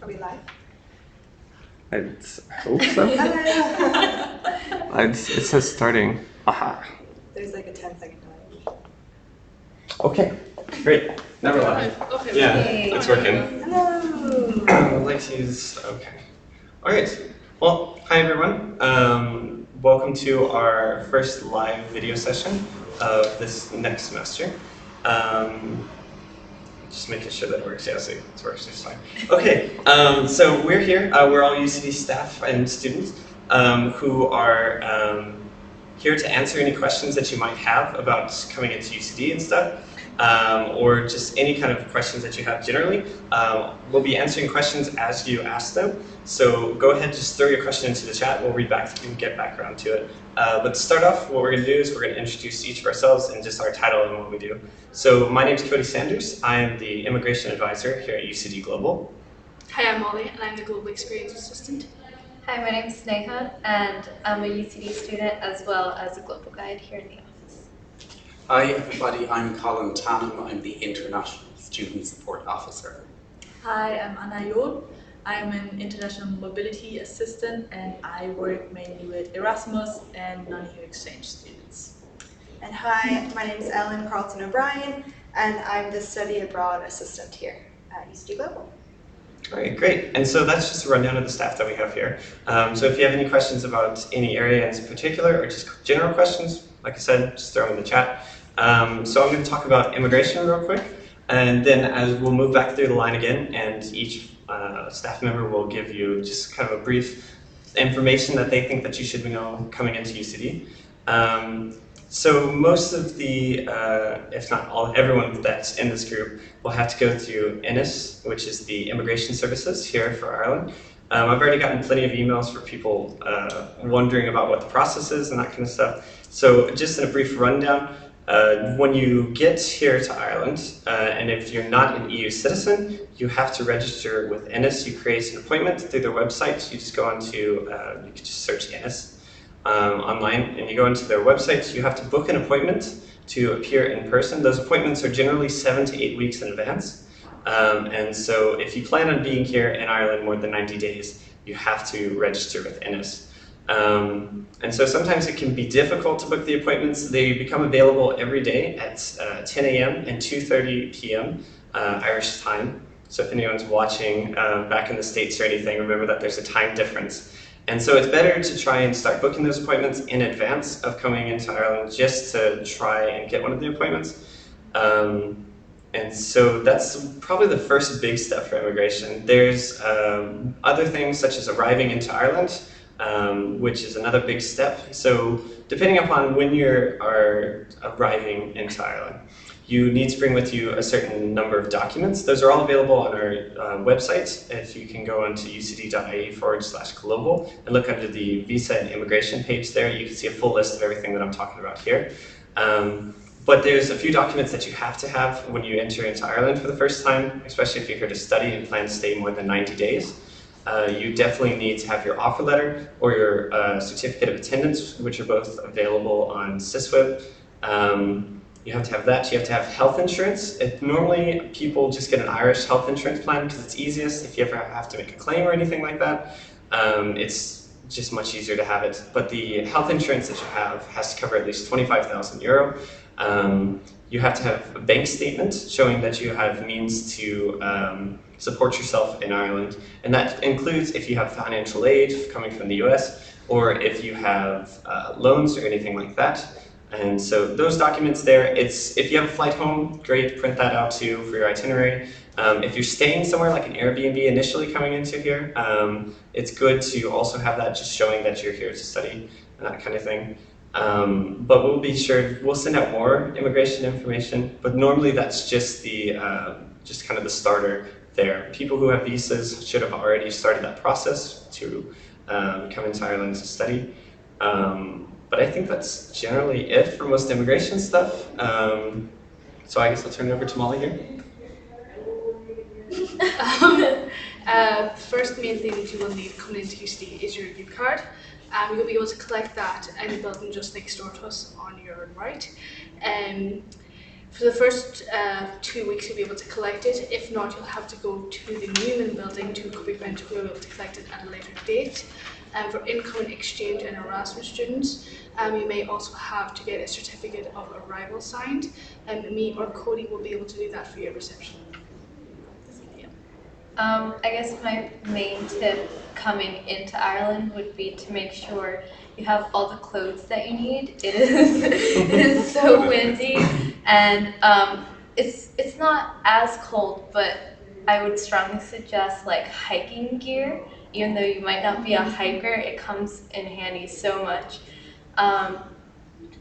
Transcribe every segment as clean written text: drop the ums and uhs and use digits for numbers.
we live? I hope so. It says starting. Aha. There's like a 10-second delay. Okay, great. Now we're live. Okay. Yeah, Yay. it's working. Hello! I'd like to use, okay. All right, well, hi everyone. Welcome to our first live video session of this next semester. Just making sure that it works. Yeah, see, it works just fine. Okay, so we're here. We're all UCD staff and students who are here to answer any questions that you might have about coming into UCD and stuff, or just any kind of questions that you have generally. We'll be answering questions as you ask them. So go ahead, just throw your question into the chat. We'll read back and get back around to it. But to start off, what we're going to do is we're going to introduce each of ourselves and just our title and what we do. So my name is Cody Sanders. I am the Immigration Advisor here at UCD Global. Hi, I'm Molly, and I'm the Global Experience Assistant. Hi, my name is Sneha, and I'm a UCD student as well as a global guide here in the office. Hi everybody, I'm Colin Tannum. I'm the International Student Support Officer. Hi, I'm Anna Jod. I'm an International Mobility Assistant and I work mainly with Erasmus and non-EU exchange students. And hi, my name is Ellen Carlton O'Brien, and I'm the Study Abroad Assistant here at UCD Global. All right, great. And so that's just a rundown of the staff that we have here. So if you have any questions about any area in particular or just general questions, like I said, just throw them in the chat. So I'm going to talk about immigration real quick, and then as we'll move back through the line again, and each staff member will give you just kind of a brief information that they think that you should know coming into UCD. So most of the, if not all, everyone that's in this group will have to go through INIS, which is the Immigration Services here for Ireland. I've already gotten plenty of emails for people wondering about what the process is and that kind of stuff. So just in a brief rundown, when you get here to Ireland, and if you're not an EU citizen, you have to register with INIS. You create an appointment through their website. You just go onto, you can just search INIS online, and you go into their website. You have to book an appointment to appear in person. Those appointments are generally 7 to 8 weeks in advance. And so if you plan on being here in Ireland more than 90 days, you have to register with INIS. And so sometimes it can be difficult to book the appointments. They become available every day at 10 a.m. and 2:30 p.m. Irish time. So if anyone's watching back in the States or anything, remember that there's a time difference. And so it's better to try and start booking those appointments in advance of coming into Ireland just to try and get one of the appointments. And so that's probably the first big step for immigration. There's other things such as arriving into Ireland, which is another big step. So depending upon when you are arriving into Ireland, you need to bring with you a certain number of documents. Those are all available on our website. If you can go onto ucd.ie/global and look under the visa and immigration page there, you can see a full list of everything that I'm talking about here. But there's a few documents that you have to have when you enter into Ireland for the first time, especially if you're here to study and plan to stay more than 90 days. You definitely need to have your offer letter or your certificate of attendance, which are both available on SysWeb. You have to have that. You have to have health insurance. Normally, people just get an Irish health insurance plan because it's easiest if you ever have to make a claim or anything like that. It's just much easier to have it. But the health insurance that you have has to cover at least €25,000. You have to have a bank statement showing that you have means to support yourself in Ireland. And that includes if you have financial aid coming from the US or if you have loans or anything like that. And so those documents there, if you have a flight home, great, print that out too for your itinerary. If you're staying somewhere like an Airbnb initially coming into here, it's good to also have that just showing that you're here to study and that kind of thing. But we'll send out more immigration information, but normally that's just just kind of the starter there. People who have visas should have already started that process to come into Ireland to study. But I think that's generally it for most immigration stuff. So I guess I'll turn it over to Molly here. The first main thing that you will need coming into UCD is your green card. You'll be able to collect that in the building just next door to us on your right. For the first 2 weeks, you'll be able to collect it. If not, you'll have to go to the Newman building to Copy Bench, where you'll be able to collect it at a later date. For incoming exchange and Erasmus students, you may also have to get a certificate of arrival signed, and me or Cody will be able to do that for your reception. I guess my main tip coming into Ireland would be to make sure you have all the clothes that you need. It is so windy, and it's not as cold, but I would strongly suggest like hiking gear. Even though you might not be a hiker, it comes in handy so much.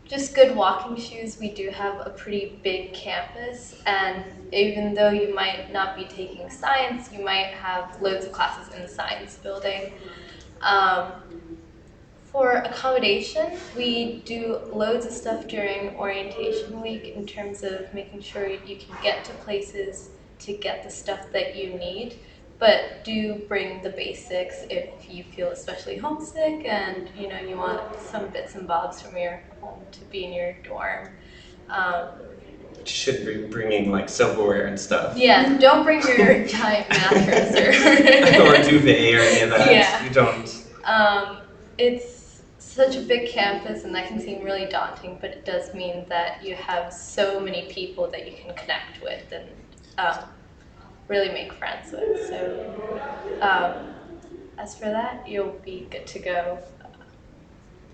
Just good walking shoes. We do have a pretty big campus, and even though you might not be taking science, you might have loads of classes in the science building. For accommodation, we do loads of stuff during orientation week in terms of making sure you can get to places to get the stuff that you need. But do bring the basics if you feel especially homesick and you want some bits and bobs from your home to be in your dorm. You should be bringing like silverware and stuff. Yeah, don't bring your giant mattress or duvet or any of that. Yeah. You don't. It's such a big campus, and that can seem really daunting, but it does mean that you have so many people that you can connect with and really make friends with. So as for that, you'll be good to go.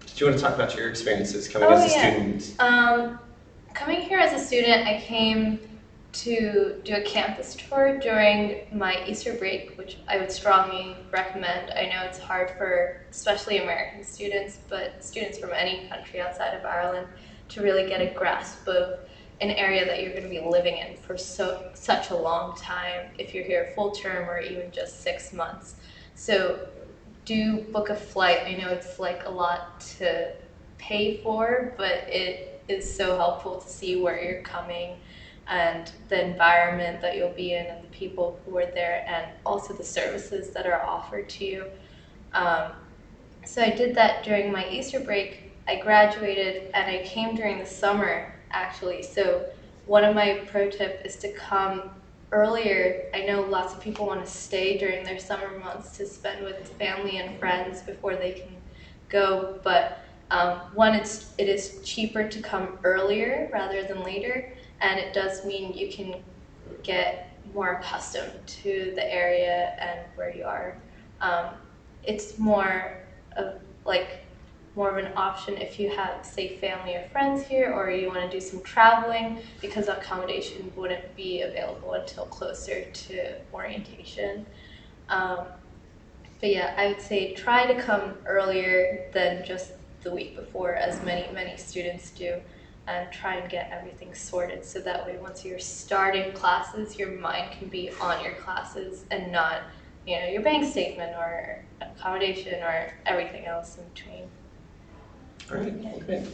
Did you want to talk about your experiences coming as a student? Coming here as a student, I came to do a campus tour during my Easter break, which I would strongly recommend. I know it's hard for especially American students, but students from any country outside of Ireland, to really get a grasp of an area that you're going to be living in for such a long time if you're here full term or even just 6 months. So do book a flight. I know it's like a lot to pay for, but it is so helpful to see where you're coming and the environment that you'll be in and the people who are there, and also the services that are offered to you. So I did that during my Easter break. I graduated and I came during the summer actually. So one of my pro tips is to come earlier. I know lots of people want to stay during their summer months to spend with family and friends before they can go, but one, it is cheaper to come earlier rather than later, and it does mean you can get more accustomed to the area and where you are. It's more of an option if you have, say, family or friends here, or you want to do some traveling, because accommodation wouldn't be available until closer to orientation. But yeah, I would say try to come earlier than just the week before, as many students do, and try and get everything sorted so that way once you're starting classes, your mind can be on your classes and not, your bank statement or accommodation or everything else in between. All right, okay.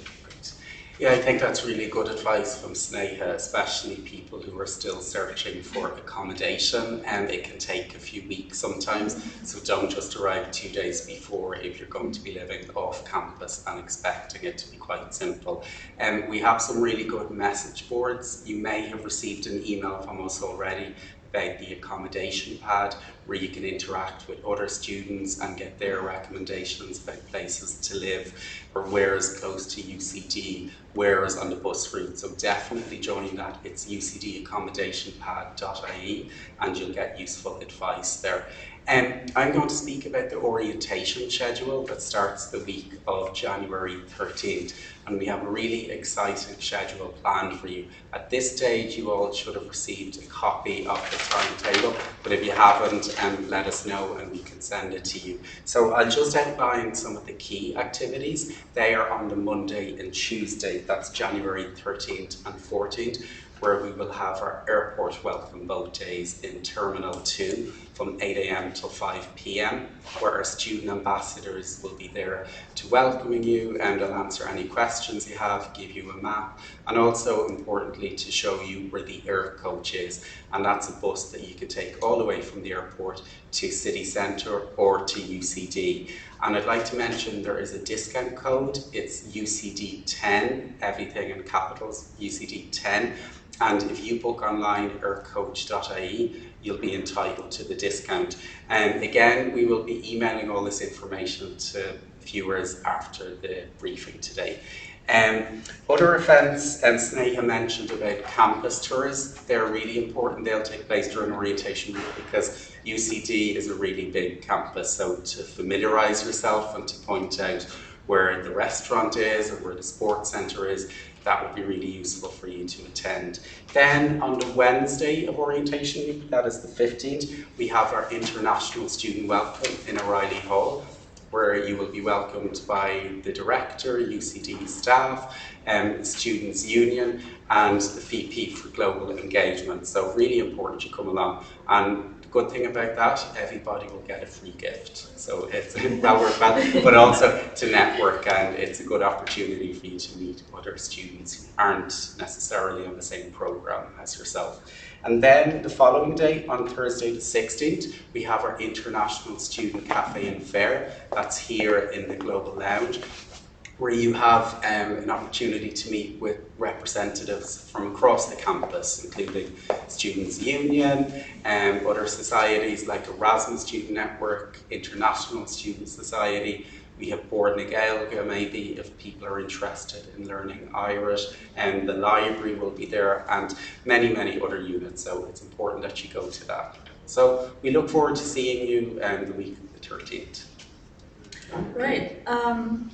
Yeah, I think that's really good advice from Sneha, especially people who are still searching for accommodation, and it can take a few weeks sometimes, so don't just arrive 2 days before if you're going to be living off campus and expecting it to be quite simple. We have some really good message boards. You may have received an email from us already about the accommodation pad, where you can interact with other students and get their recommendations about places to live, or where is close to UCD, where is on the bus route. So definitely join that. It's ucdaccommodationpad.ie, and you'll get useful advice there. I'm going to speak about the orientation schedule that starts the week of January 13th, and we have a really exciting schedule planned for you. At this stage, you all should have received a copy of the timetable, but if you haven't, let us know and we can send it to you. So I'll just outline some of the key activities. They are on the Monday and Tuesday, that's January 13th and 14th, where we will have our airport welcome both days in Terminal 2 from 8 AM till 5 PM, where our student ambassadors will be there to welcome you, and they'll answer any questions you have, give you a map, and also importantly to show you where the air coach is, and that's a bus that you can take all the way from the airport to city centre or to UCD. And I'd like to mention there is a discount code. It's UCD 10, everything in capitals, UCD 10. And if you book online or coach.ie, you'll be entitled to the discount. And again, we will be emailing all this information to viewers after the briefing today. Other events, Sneha mentioned about campus tours. They're really important. They'll take place during orientation week because UCD is a really big campus. So to familiarise yourself and to point out where the restaurant is or where the sports centre is, that would be really useful for you to attend. Then on the Wednesday of orientation week, that is the 15th, we have our International Student Welcome in O'Reilly Hall, where you will be welcomed by the director, UCD staff, Students' Union, and the VP for Global Engagement. So really important you come along. And the good thing about that, everybody will get a free gift. So it's well worth that, but also to network, and it's a good opportunity for you to meet other students who aren't necessarily on the same program as yourself. And then the following day, on Thursday the 16th, we have our International Student Cafe and Fair. That's here in the Global Lounge, where you have an opportunity to meet with representatives from across the campus, including Students' Union, other societies like Erasmus Student Network, International Student Society. We have Board na Gaeilge, maybe, if people are interested in learning Irish, and the library will be there, and many, many other units, so it's important that you go to that. So we look forward to seeing you the week of the 13th. Right. I'm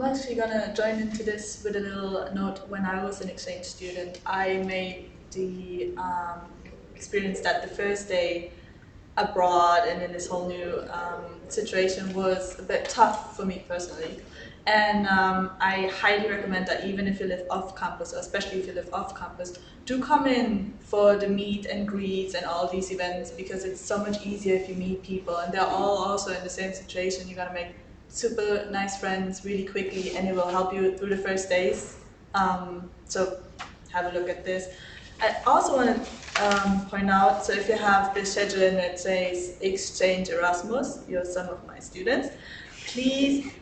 actually gonna join into this with a little note. When I was an exchange student, I made the experience that the first day abroad and in this whole new situation was a bit tough for me personally. And I highly recommend that even if you live off campus, or especially if you live off campus, do come in for the meet and greets and all these events, because it's so much easier if you meet people and they're all also in the same situation. You're gonna make super nice friends really quickly, and it will help you through the first days. So have a look at this. I also want to point out, so if you have this schedule and it says Exchange Erasmus, you're some of my students, please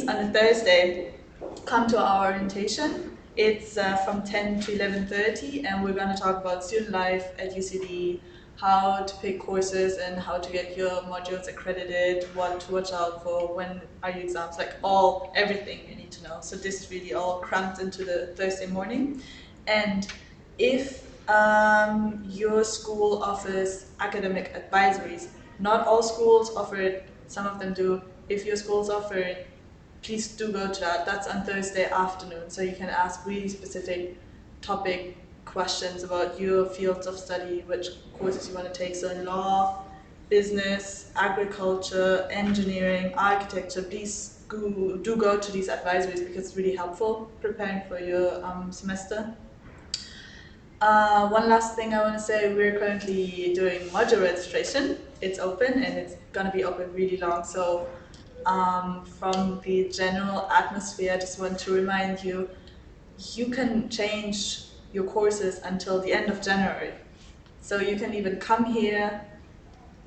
on a Thursday come to our orientation. It's from 10 to 11:30, and we're going to talk about student life at UCD, how to pick courses and how to get your modules accredited, what to watch out for, when are your exams, like everything you need to know. So this is really all crammed into the Thursday morning. And if your school offers academic advisories, not all schools offer it, some of them do. If your schools offer it, please do go to that. That's on Thursday afternoon, so you can ask really specific topic questions about your fields of study, which courses you want to take. So in law, business, agriculture, engineering, architecture, please do go to these advisories, because it's really helpful preparing for your semester. One last thing I want to say, we're currently doing module registration. It's open and it's going to be open really long. So from the general atmosphere, I just want to remind you, you can change your courses until the end of January. So you can even come here,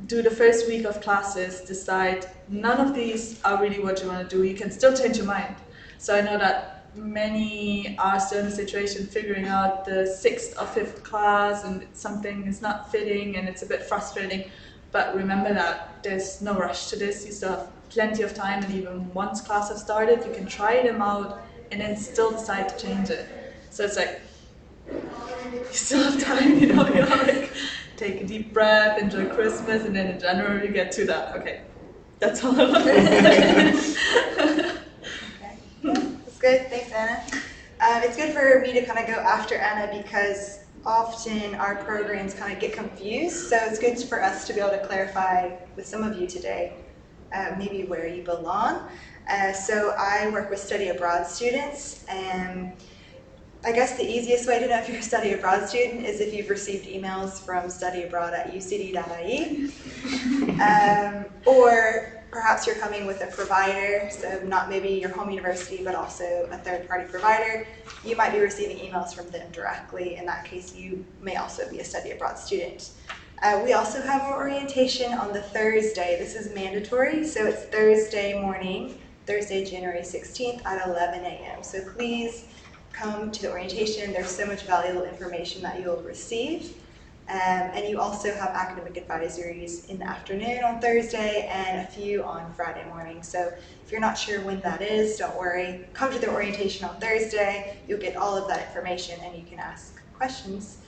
do the first week of classes, decide none of these are really what you want to do. You can still change your mind. So I know that many are still in a situation figuring out the 6th or 5th class, and something is not fitting and it's a bit frustrating. But remember that there's no rush to this. You still have plenty of time, and even once class has started, you can try them out and then still decide to change it. So it's like, you still have time, you know, like, take a deep breath, enjoy Christmas, and then in January you get to that. Okay, that's all I want to say. That's good, thanks Anna. It's good for me to kind of go after Anna, because often our programs kind of get confused, so it's good for us to be able to clarify with some of you today maybe where you belong. So I work with study abroad students, and I guess the easiest way to know if you're a study abroad student is if you've received emails from studyabroad@ucd.ie, or perhaps you're coming with a provider, so not maybe your home university, but also a third-party provider. You might be receiving emails from them directly. In that case, you may also be a study abroad student. We also have our orientation on the Thursday. This is mandatory, so it's Thursday morning, Thursday, January 16th at 11 a.m. So please come to the orientation. There's so much valuable information that you'll receive. And you also have academic advisories in the afternoon on Thursday and a few on Friday morning. So if you're not sure when that is, don't worry. Come to the orientation on Thursday. You'll get all of that information and you can ask questions.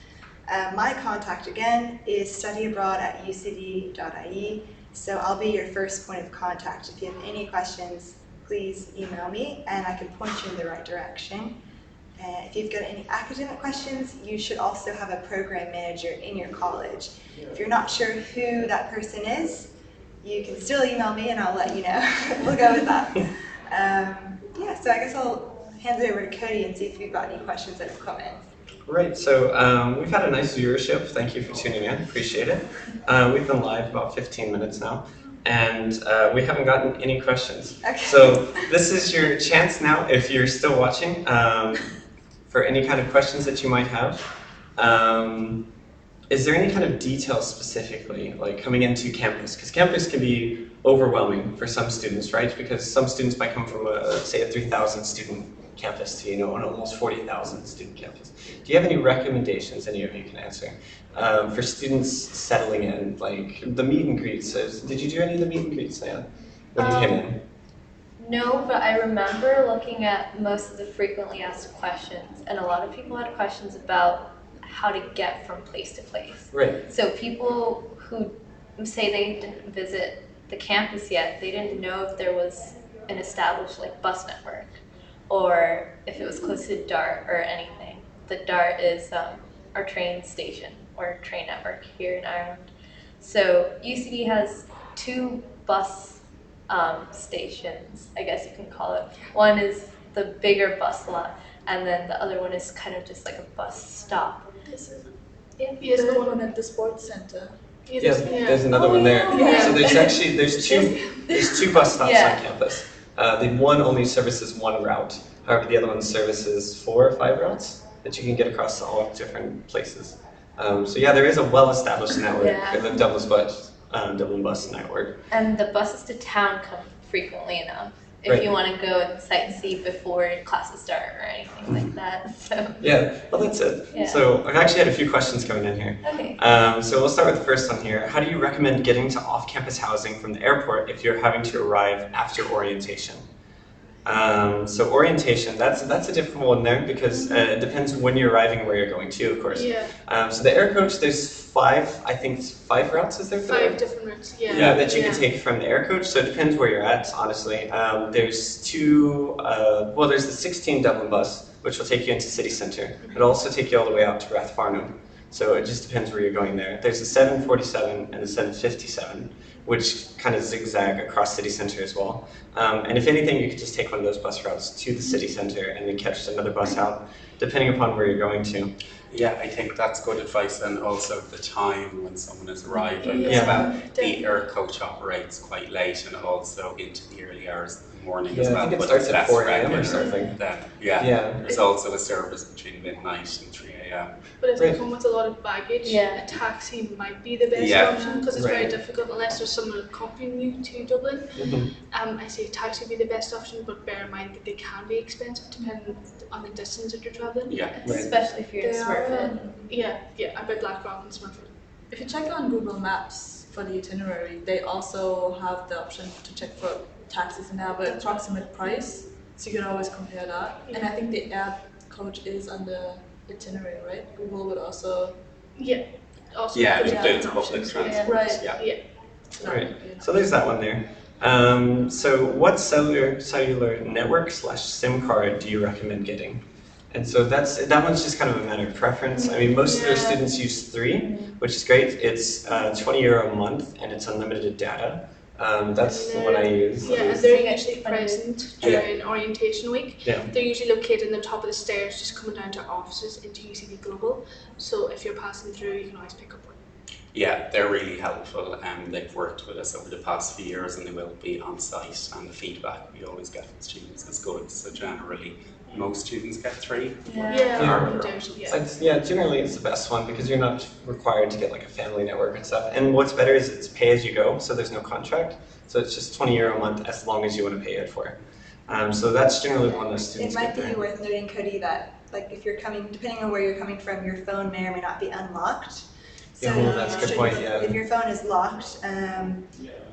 My contact again is studyabroad@ucd.ie. So I'll be your first point of contact. If you have any questions, please email me and I can point you in the right direction. If you've got any academic questions, you should also have a program manager in your college. If you're not sure who that person is, you can still email me and I'll let you know. We'll go with that. Yeah, so I guess I'll hand it over to Cody and see if you've got any questions that have come in. Great, so we've had a nice viewership. Thank you for tuning in, appreciate it. We've been live about 15 minutes now, and we haven't gotten any questions. Okay. So this is your chance now, if you're still watching, for any kind of questions that you might have. Is there any kind of detail specifically, like coming into campus? Because campus can be overwhelming for some students, right? Because some students might come from, say, a 3,000 student campus to, an almost 40,000 student campus. Do you have any recommendations any of you can answer for students settling in, like the meet and greets? Did you do any of the meet and greets, Leanne, when you came in? No, but I remember looking at most of the frequently asked questions, and a lot of people had questions about how to get from place to place. Right. So people who say they didn't visit the campus yet, they didn't know if there was an established bus network, or if it was close to DART or anything. The DART is our train station or train network here in Ireland. So UCD has 2 bus stations, I guess you can call it. One is the bigger bus lot, and then the other one is kind of just like a bus stop. There's the one at the sports center. Yeah, there's another one there. Yeah. So there's two bus stops on campus. The one only services one route. However, the other one services 4 or 5 routes that you can get across all different places. So yeah, there is a well-established network, the Dublin bus network. And the buses to town come frequently enough if Right. you want to go and sightsee before classes start or anything like that. So Yeah, well that's it. Yeah. So I've actually had a few questions coming in here. okay. So we'll start with the first one here. How do you recommend getting to off-campus housing from the airport if you're having to arrive after orientation? So orientation, that's a different one there because it depends when you're arriving and where you're going to, of course. Yeah, So the air coach, there's 5 routes, is there? For 5 different routes. Yeah. Yeah, that you can take from the air coach, so it depends where you're at, honestly. There's there's the 16 Dublin bus, which will take you into city centre. It'll also take you all the way out to Rathfarnham, so it just depends where you're going there. There's the 747 and the 757, which kind of zigzag across city centre as well. And if anything, you could just take one of those bus routes to the city centre and then catch another bus out, depending upon where you're going to. Yeah, I think that's good advice, and also the time when someone is arriving as Yeah. well. The air coach operates quite late and also into the early hours of the morning as Yeah, well. I think it but starts it's at less 4 a.m. or regular something. Then, Yeah. There's also a service between midnight and 3 a.m. But if they Right. come with a lot of baggage, Yeah. a taxi might be the best Yeah. option because it's very Right. difficult unless there's someone accompanying you to Dublin. Mhm. I say taxi would be the best option, but bear in mind that they can be expensive depending on the distance that you're traveling. Yeah. Right. Especially if you're in They are, Smurfit. Yeah, I bet Blackrock and Smurfit. If you check on Google Maps for the itinerary, they also have the option to check for taxis and they have an approximate price, so you can always compare that. And I think the air coach is on the itinerary, right? Google would also. Yeah. Also, Yeah, put it it includes as an public option. transport. Right. Yeah. Yeah. Right. So there's that one there. So what cellular network / SIM card do you recommend getting? And so that one's just kind of a matter of preference. I mean, most of their students use 3, which is great. It's €20 a month and it's unlimited data. That's the one I use. Yeah, and they're usually present Yeah. during orientation week. Yeah. They're usually located in the top of the stairs, just coming down to our offices into UCD Global. So if you're passing through, you can always pick up one. Yeah, they're really helpful and they've worked with us over the past few years and they will be on site, and the feedback we always get from students is good. So generally, most students get 3. Yeah. Yeah. Generally it's the best one because you're not required to get like a family network and stuff. And what's better is it's pay as you go, so there's no contract. So it's just €20 a month as long as you want to pay it for. So that's generally one of the It students might get be there. worth noting, Cody, that like if you're coming, depending on where you're coming from, your phone may or may not be unlocked. So Yeah, that's a good point, yeah. if your phone is locked,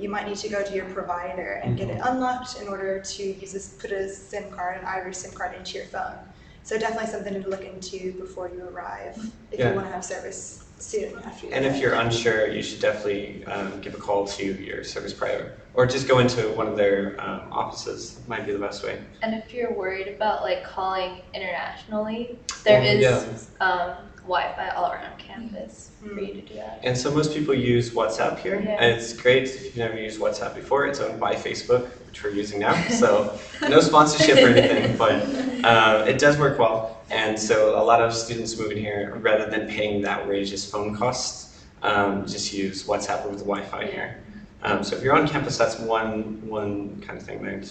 you might need to go to your provider and get it unlocked in order to use this, put a SIM card, an Irish SIM card into your phone. So definitely something to look into before you arrive if you want to have service soon after you And if arrive. you're unsure, you should definitely give a call to your service provider, or just go into one of their offices. Might be the best way. And if you're worried about like calling internationally, there is Wi-Fi all around campus for you to do that. And so most people use WhatsApp here, Yeah. and it's great if you've never used WhatsApp before. It's owned by Facebook, which we're using now, so no sponsorship or anything, but it does work well. And so a lot of students moving here, rather than paying that outrageous phone costs, just use WhatsApp over the Wi-Fi here. So if you're on campus, that's one kind of thing there.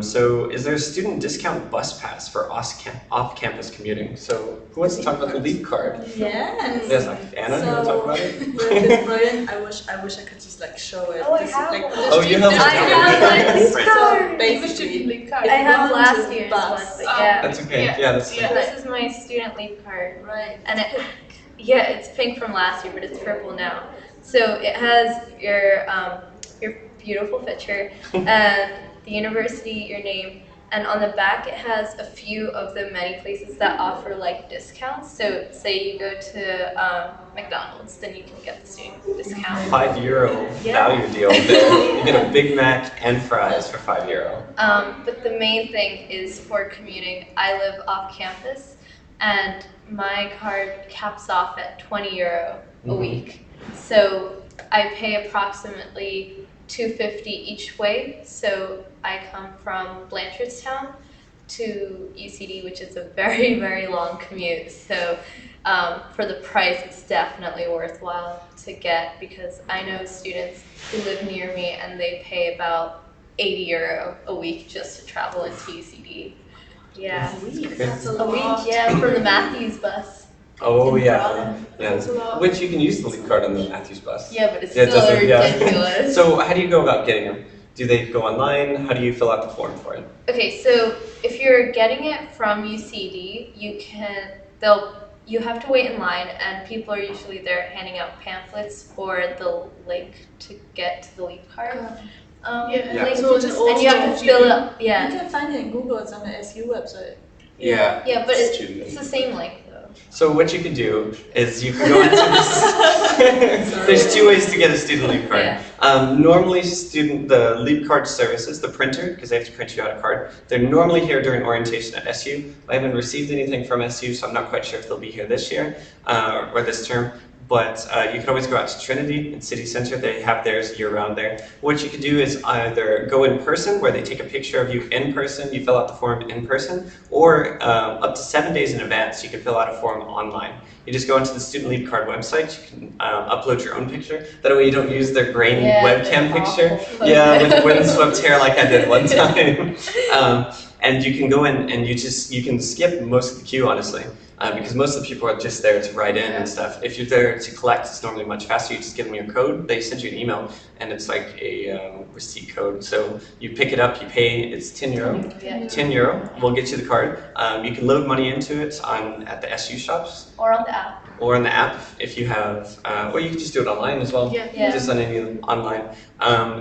So is there a student discount bus pass for off-campus commuting? So who wants to talk about the LEAP card? Yes. Yes, Anna, you want to talk about it? It's brilliant. I wish I could just like show it. Oh, I This is, have like, one. Oh, you have I have my LEAP Right. card. So Basically, basically, card. I have Go last to year's bus. one, but yeah. That's okay. Yeah. Yeah, that's Yeah. This is my student leave card. right. And it's pink from last year, but it's purple now. So it has your beautiful picture and the university, your name, and on the back it has a few of the many places that offer like discounts. So say you go to McDonald's, then you can get the student discount. €5 Yeah. value deal there. You get a Big Mac and fries for €5. But the main thing is for commuting. I live off campus, and my card caps off at €20 a week. So I pay approximately $250 each way. So I come from Blanchardstown to UCD, which is a very, very long commute. So for the price, it's definitely worthwhile to get, because I know students who live near me and they pay about €80 a week just to travel into UCD. Yeah. That's a A week, lot. yeah, from the Matthews bus. Oh In yeah, Toronto. yeah. That's a lot. Which you can use the LEAP card on the Matthews bus. Yeah, but it's Yeah, it still doesn't- yeah. ridiculous. So how do you go about getting them? Do they go online? How do you fill out the form for it? Okay, so if you're getting it from UCD, you have to wait in line, and people are usually there handing out pamphlets or the link to get to the LEAP card. Yeah. Link, So it's an and you have to fill it up. You Yeah, can find it in Google. It's on the SU website. Yeah. yeah, but Student. it's the same link though. So what you can do is you can go into this. There's two ways to get a student LEAP card. Yeah. Normally, the LEAP card services, the printer, because they have to print you out a card, they're normally here during orientation at SU. I haven't received anything from SU, so I'm not quite sure if they'll be here this year or this term. But you can always go out to Trinity in City Center. They have theirs year-round there. What you could do is either go in person, where they take a picture of you in person, you fill out the form in person, or up to 7 days in advance, you can fill out a form online. You just go into the Student LEAP card website, you can upload your own picture. That way you don't use their grainy webcam they're picture. awful. Yeah, with windswept hair like I did one time. And you can go in and you can skip most of the queue, honestly. Because most of the people are just there to write in and stuff. If you're there to collect, it's normally much faster. You just give them your code. They send you an email, and it's like a receipt code. So you pick it up, you pay. It's €10. Yeah. €10 will get you the card. You can load money into it at the SU shops Or on the app. or on the app if you have, or you can just do it online as well. Yeah. Just on any online.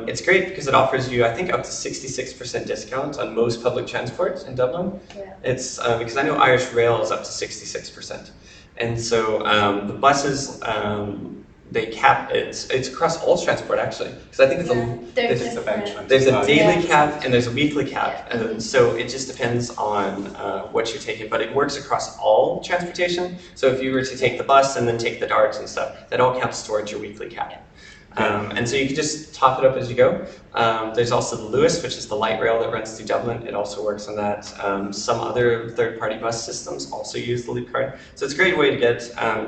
It's great because it offers you, I think, up to 66% discount on most public transport in Dublin. Yeah. It's because I know Irish Rail is up to 66%, and so the buses they cap it's across all transport actually, because I think it's They're there's It's about 25. there's a daily Yeah. cap and there's a weekly cap, Yeah. and so it just depends on what you're taking, but it works across all transportation. So if you were to take the bus and then take the darts and stuff, that all counts towards your weekly cap. And so you can just top it up as you go. There's also the Lewis, which is the light rail that runs through Dublin. It also works on that. Some other third-party bus systems also use the LEAP card. So it's a great way to get,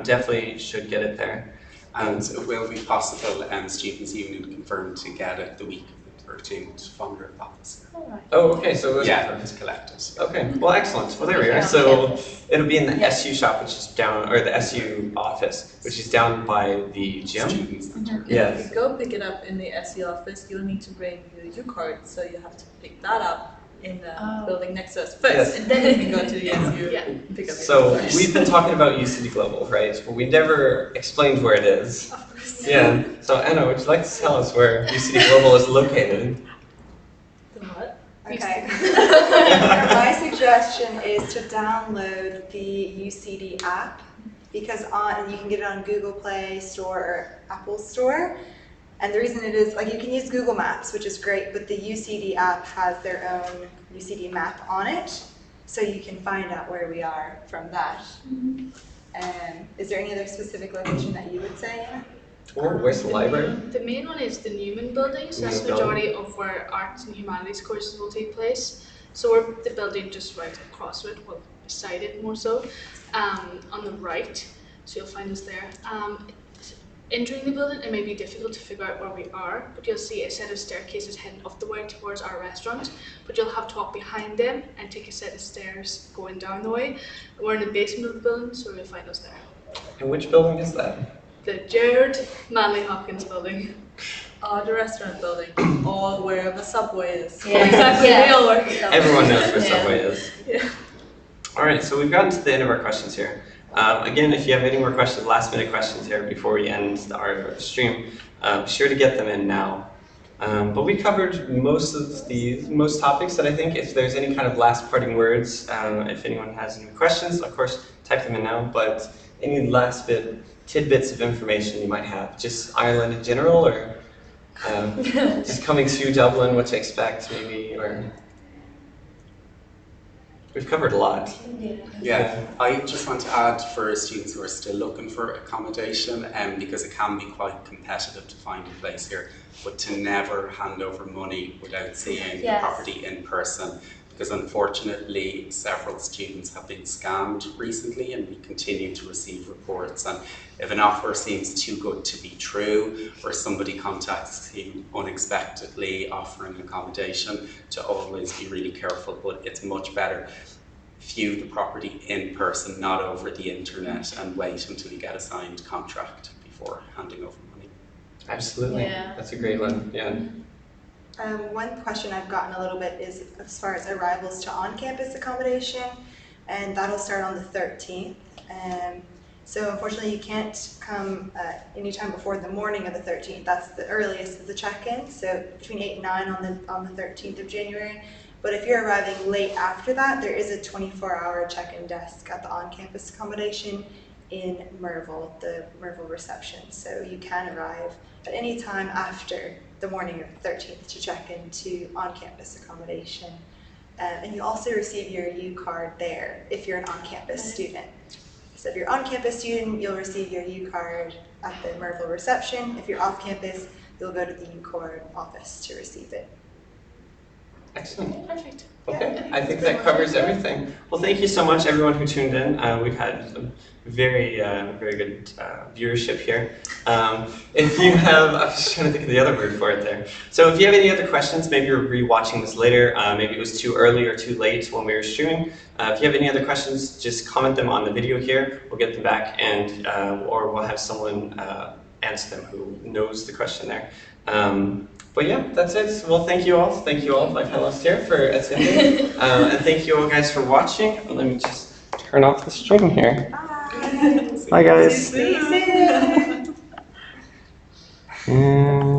definitely should get it there. And it will be possible, and Students' Union confirmed to get it the week of the 13th from your office. Oh, okay, so Yeah, it's collected. okay, well, excellent. Well, there we are. So it'll be in the SU shop, which is down, or the SU office, which is down by the gym. Students. Yes. If you go pick it up in the SU office, you'll need to bring your U card, so you have to pick that up in the Oh. building next to us first, Yes. and then you can go to the SU Yeah. and pick up your So supplies. we've been talking about UCD Global, right? But we never explained where it is. Of course. Yeah. So Anna, would you like to tell us where UCD Global is located? The what? Okay. My suggestion is to download the UCD app because you can get it on Google Play Store or Apple Store. And the reason it is, like, you can use Google Maps, which is great, but the UCD app has their own UCD map on it, so you can find out where we are from that. Is there any other specific location that you would say, Anna? Or where's the library? The main one is the Newman building, so that's the Newman majority of where arts and humanities courses will take place. So we're the building just right across it, well, beside it more so, on the right, so you'll find us there. Entering the building, it may be difficult to figure out where we are, but you'll see a set of staircases heading up the way towards our restaurant, but you'll have to walk behind them and take a set of stairs going down the way. We're in the basement of the building, so you'll find us there. And which building is that? The Jared Manley Hopkins building. The restaurant building, or where the subway is. Yeah. Exactly, Yeah. they all work. Everyone knows where Yeah. Subway is. Yeah. All right, so we've gotten to the end of our questions here. Again, if you have any more questions, last minute questions here before we end our stream, be sure to get them in now. But we covered most topics that I think. If there's any kind of last parting words, if anyone has any questions, of course, type them in now. But any last tidbits of information you might have, just Ireland in general, or just coming through Dublin, what to expect, maybe, or we've covered a lot. Yeah, I just want to add for students who are still looking for accommodation, because it can be quite competitive to find a place here, but to never hand over money without seeing the Yes. property in person, because unfortunately several students have been scammed recently and we continue to receive reports, and if an offer seems too good to be true or somebody contacts you unexpectedly offering accommodation, to always be really careful. But it's much better view the property in person, not over the internet, and wait until you get a signed contract before handing over money. Absolutely, Yeah. that's a great one. Yeah. One question I've gotten a little bit is as far as arrivals to on-campus accommodation, and that'll start on the 13th. So unfortunately you can't come anytime before the morning of the 13th. That's the earliest of the check-in, so between 8 and 9 on the 13th of January. But if you're arriving late after that, there is a 24-hour check-in desk at the on-campus accommodation in Merville, the Merville reception. So you can arrive at any time after the morning of the 13th to check into on-campus accommodation. And you also receive your U card there if you're an on-campus student. So if you're an on-campus student, you'll receive your U card at the Merville reception. If you're off-campus, you'll go to the U card office to receive it. Excellent. Perfect. Okay, I think that covers everything. Well, thank you so much, everyone who tuned in. We've had a very good viewership here. If you have, I was just trying to think of the other word for it there. So if you have any other questions, maybe you're rewatching this later, maybe it was too early or too late when we were streaming. If you have any other questions, just comment them on the video here. We'll get them back, and or we'll have someone answer them who knows the question there. But yeah, that's it. Well, thank you all, my panelists here, for attending. And thank you all guys for watching. Let me just turn off the stream here. Bye. Bye guys. See you soon.